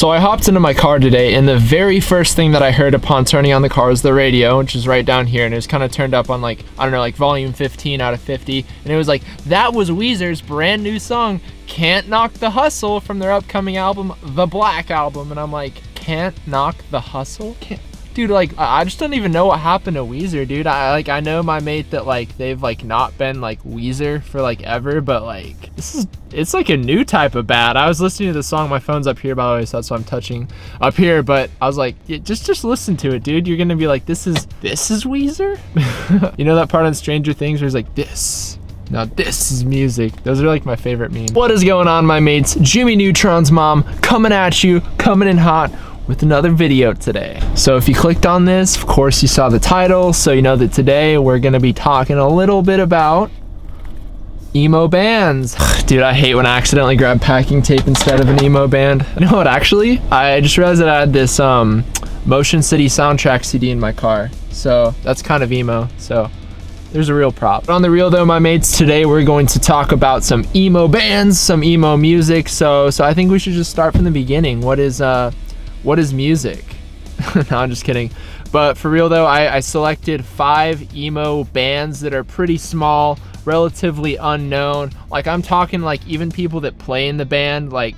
So I hopped into my car today, and the very first thing that I heard upon turning on the car was the radio, which is right down here, and it was kind of turned up on like, I don't know, like volume 15 out of 50, and it was like, that was Weezer's brand new song, Can't Knock the Hustle, from their upcoming album, The Black Album. And I'm like, Can't Knock the Hustle? Dude, like, I just don't even know what happened to Weezer, dude. I know my mate that like they've like not been like Weezer for like ever, but like it's like a new type of bad. I was listening to the song, my phone's up here by the way, so that's why I'm touching up here, but I was like, yeah, just listen to it, dude. You're gonna be like, this is Weezer? You know that part on Stranger Things where he's like, this. Now this is music. Those are like my favorite memes. What is going on, my mates? Jimmy Neutron's mom coming at you, coming in hot with another video today. So if you clicked on this, of course you saw the title, so you know that today we're gonna be talking a little bit about emo bands. Dude, I hate when I accidentally grab packing tape instead of an emo band. You know what, actually? I just realized that I had this Motion City soundtrack CD in my car, so that's kind of emo, so there's a real prop. But on the real though, my mates, today we're going to talk about some emo bands, some emo music, so I think we should just start from the beginning. What is music? No, I'm just kidding. But for real though, I selected 5 emo bands that are pretty small, relatively unknown. Like I'm talking like even people that play in the band like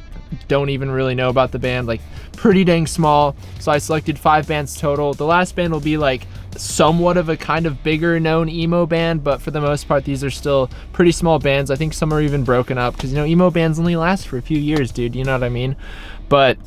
don't even really know about the band, like pretty dang small. So I selected 5 bands total. The last band will be like somewhat of a kind of bigger known emo band, but for the most part these are still pretty small bands. I think some are even broken up because, you know, emo bands only last for a few years, dude, you know what I mean? But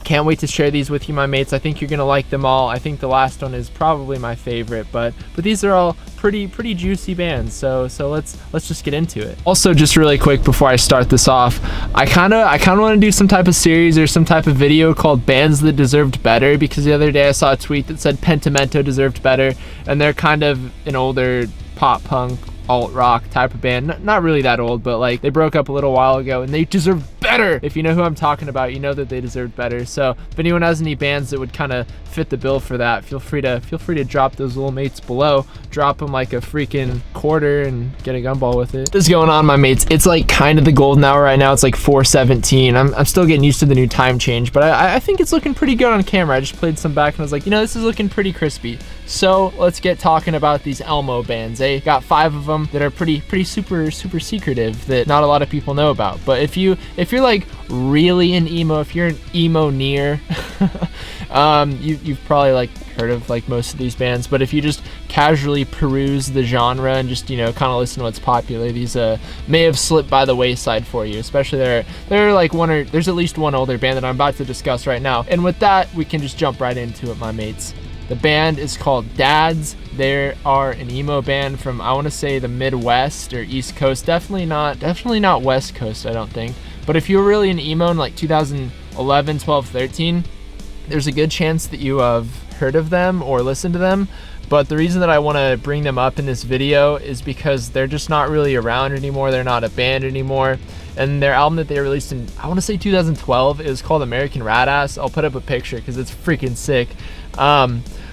can't wait to share these with you, my mates. I think you're gonna like them all. I think the last one is probably my favorite, but these are all pretty juicy bands. So let's just get into it. Also, just really quick before I start this off, I kind of want to do some type of series or some type of video called Bands That Deserved Better, because the other day I saw a tweet that said Pentimento deserved better, and they're kind of an older pop punk alt rock type of band. Not really that old, but like they broke up a little while ago and they deserve better. If you know who I'm talking about, you know that they deserved better. So if anyone has any bands that would kind of fit the bill for that, feel free to drop those little mates below. Drop them like a freaking quarter and get a gumball with it. What's going on, my mates? It's like kind of the golden hour right now. It's like 4:17. I'm still getting used to the new time change, but I think it's looking pretty good on camera. I just played some back and I was like, you know, this is looking pretty crispy. So let's get talking about these emo bands. Got 5 of them that are pretty super secretive that not a lot of people know about. But if you're like really an emo, if you're an emo near, you've probably like heard of like most of these bands. But if you just casually peruse the genre and just, you know, kind of listen to what's popular, these may have slipped by the wayside for you. Especially there are like there's at least one older band that I'm about to discuss right now. And with that, we can just jump right into it, my mates. The band is called Dads. They are an emo band from, I want to say, the Midwest or East Coast. Definitely not West Coast, I don't think. But if you were really an emo in like 2011, 12, 13, there's a good chance that you have heard of them or listened to them. But the reason that I want to bring them up in this video is because they're just not really around anymore. They're not a band anymore. And their album that they released in, I want to say 2012, is called American Whaaaaaat. I'll put up a picture because it's freaking sick.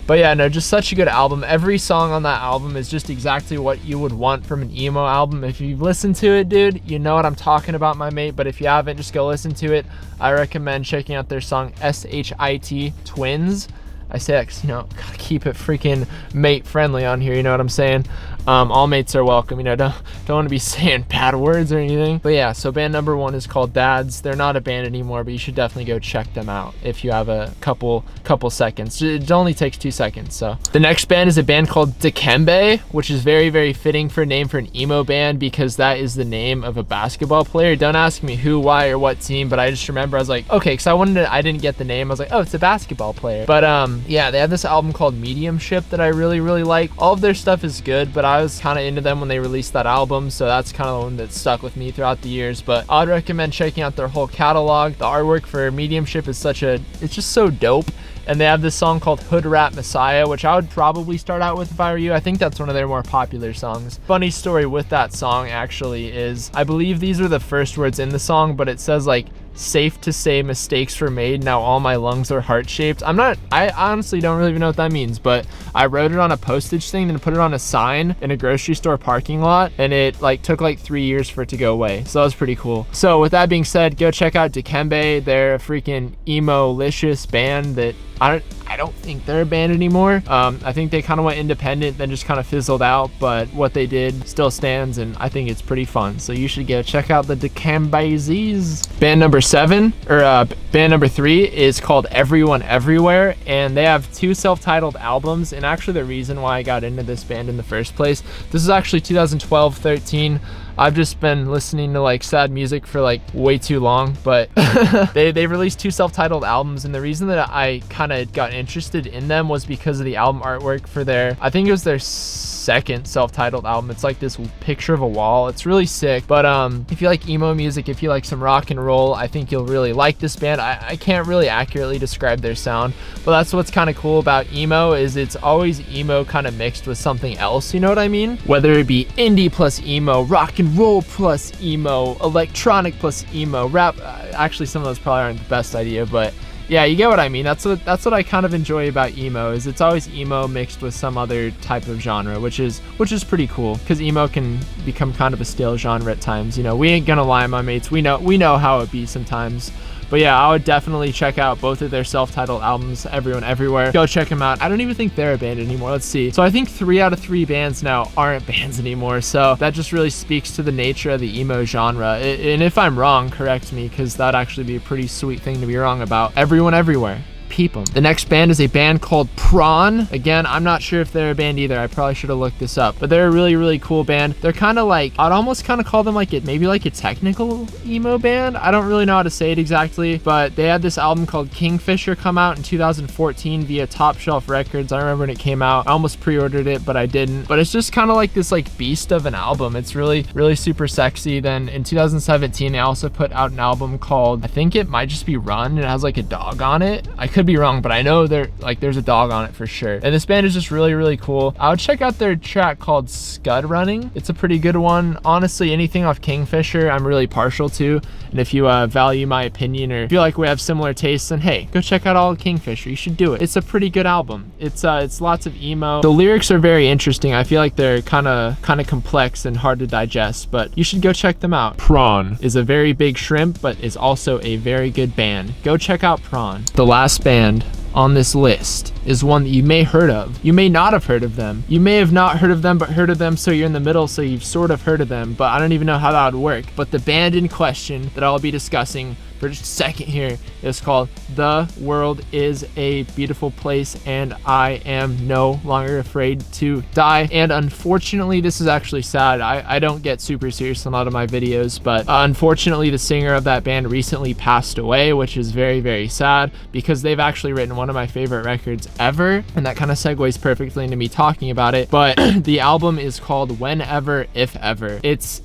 But yeah, no, just such a good album. Every song on that album is just exactly what you would want from an emo album. If you've listened to it, dude, you know what I'm talking about, my mate. But if you haven't, just go listen to it. I recommend checking out their song SHIT, Twins. I say that because, you know, gotta keep it freaking mate friendly on here, you know what I'm saying? All mates are welcome, you know, don't want to be saying bad words or anything. But yeah, so band number 1 is called Dads. They're not a band anymore, but you should definitely go check them out if you have a couple seconds. It only takes 2 seconds. So the next band is a band called Dikembe, which is very fitting for a name for an emo band because that is the name of a basketball player. Don't ask me who, why, or what team, but I just remember I was like, okay, because I didn't get the name. I was like, oh, it's a basketball player. But yeah, they have this album called Mediumship that I really like. All of their stuff is good, but I was kind of into them when they released that album, so that's kind of the one that stuck with me throughout the years. But I'd recommend checking out their whole catalog. The artwork for Mediumship is it's just so dope. And they have this song called Hood Rat Messiah, which I would probably start out with if I were you. I think that's one of their more popular songs. Funny story with that song actually is, I believe these are the first words in the song, but it says like safe to say mistakes were made. Now all my lungs are heart-shaped. I honestly don't really even know what that means, but I wrote it on a postage thing and put it on a sign in a grocery store parking lot, and it like took like 3 years for it to go away. So that was pretty cool. So with that being said, go check out Dikembe. They're a freaking emo-licious band that I don't think they're a band anymore. I think they kind of went independent, then just kind of fizzled out, but what they did still stands, and I think it's pretty fun. So you should go check out the Dikembezes. Band number 3 is called Everyone Everywhere, and they have 2 self-titled albums. And actually the reason why I got into this band in the first place, this is actually 2012-13. I've just been listening to like sad music for like way too long, but they released 2 self-titled albums, and the reason that I kind of got interested in them was because of the album artwork for I think it was their second self-titled album. It's like this picture of a wall. It's really sick. But if you like emo music, if you like some rock and roll, I think you'll really like this band. I can't really accurately describe their sound, but that's what's kind of cool about emo, is it's always emo kind of mixed with something else, you know what I mean? Whether it be indie plus emo, rock and roll plus emo, electronic plus emo, rap. Actually, some of those probably aren't the best idea, but yeah, you get what I mean. That's what I kind of enjoy about emo, is it's always emo mixed with some other type of genre, which is pretty cool, because emo can become kind of a stale genre at times. You know, we ain't gonna lie, my mates. We know how it be sometimes. But yeah, I would definitely check out both of their self-titled albums, Everyone Everywhere. Go check them out. I don't even think they're a band anymore. Let's see. So I think 3 out of 3 bands now aren't bands anymore. So that just really speaks to the nature of the emo genre. And if I'm wrong, correct me, because that'd actually be a pretty sweet thing to be wrong about. Everyone Everywhere. Peep 'em. The next band is a band called Prawn. Again, I'm not sure if they're a band either. I probably should have looked this up, but they're a really, really cool band. They're kind of like, I'd almost kind of call them like maybe like a technical emo band. I don't really know how to say it exactly, but they had this album called Kingfisher come out in 2014 via Top Shelf Records. I remember when it came out. I almost pre-ordered it, but I didn't. But it's just kind of like this like beast of an album. It's really, really super sexy. Then in 2017, they also put out an album called, I think it might just be Run. It has like a dog on it. I could be wrong, but I know there's a dog on it for sure. And this band is just really, really cool. I would check out their track called Scud Running. It's a pretty good one. Honestly, anything off Kingfisher I'm really partial to, and if you value my opinion or feel like we have similar tastes, then hey, go check out all of Kingfisher. You should do it. It's a pretty good album. It's lots of emo. The lyrics are very interesting. I feel like they're kind of complex and hard to digest, but you should go check them out. Prawn is a very big shrimp, but is also a very good band. Go check out Prawn. The last band on this list is one that you may heard of. You may not have heard of them. You may have not heard of them, but heard of them, so you're in the middle, so you've sort of heard of them, but I don't even know how that would work. But the band in question that I'll be discussing for just a second here is called The World Is a Beautiful Place and I Am No Longer Afraid to Die. And unfortunately, this is actually sad. I don't get super serious in a lot of my videos, but unfortunately the singer of that band recently passed away, which is very, very sad, because they've actually written one of my favorite records ever, and that kind of segues perfectly into me talking about it. But the album is called Whenever If Ever. It's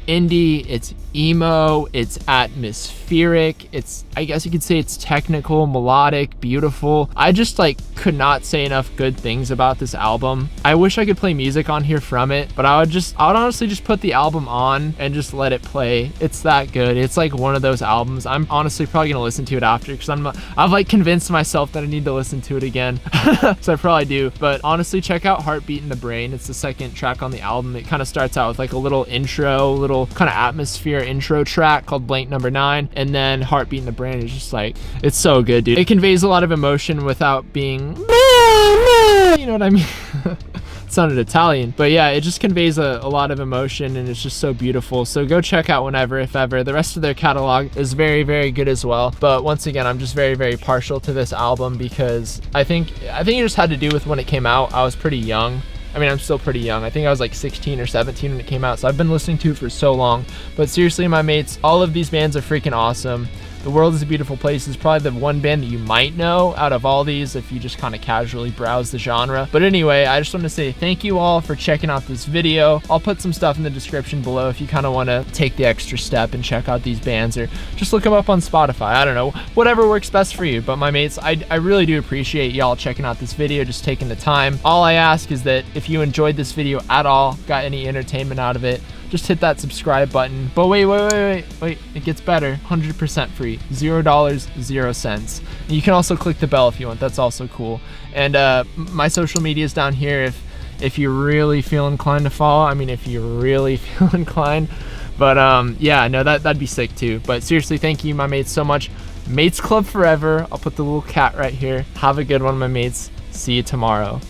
indie, it's emo, it's atmospheric, it's, I guess you could say it's technical, melodic, beautiful. I just like could not say enough good things about this album. I wish I could play music on here from it, but I would honestly just put the album on and just let it play. It's that good. It's like one of those albums. I'm honestly probably gonna listen to it after, because I've like convinced myself that I need to listen to it again. So I probably do. But honestly, check out Heartbeat in the Brain. It's the second track on the album. It kind of starts out with like a little intro, little kind of atmosphere intro track called Blank Number 9, and then Heartbeat in the Brain is just like, it's so good, dude. It conveys a lot of emotion without being, you know what I mean? It sounded Italian, but yeah, it just conveys a lot of emotion, and it's just so beautiful. So go check out Whenever If Ever. The rest of their catalog is very, very good as well, but once again, I'm just very, very partial to this album, because I think it just had to do with when it came out. I was pretty young. I mean, I'm still pretty young. I think I was like 16 or 17 when it came out, so I've been listening to it for so long. But seriously, my mates, all of these bands are freaking awesome. The World Is a Beautiful Place is probably the one band that you might know out of all these if you just kind of casually browse the genre. But anyway, I just want to say thank you all for checking out this video. I'll put some stuff in the description below if you kind of want to take the extra step and check out these bands, or just look them up on Spotify. I don't know, whatever works best for you. But my mates, I really do appreciate y'all checking out this video, just taking the time. All I ask is that if you enjoyed this video at all, got any entertainment out of it, just hit that subscribe button. But wait, it gets better. 100% free, $0, 0 cents. And you can also click the bell if you want. That's also cool. And my social media is down here if you really feel inclined to follow. I mean, if you really feel inclined. But yeah, no, that'd be sick too. But seriously, thank you, my mates, so much. Mates Club forever. I'll put the little cat right here. Have a good one, my mates. See you tomorrow.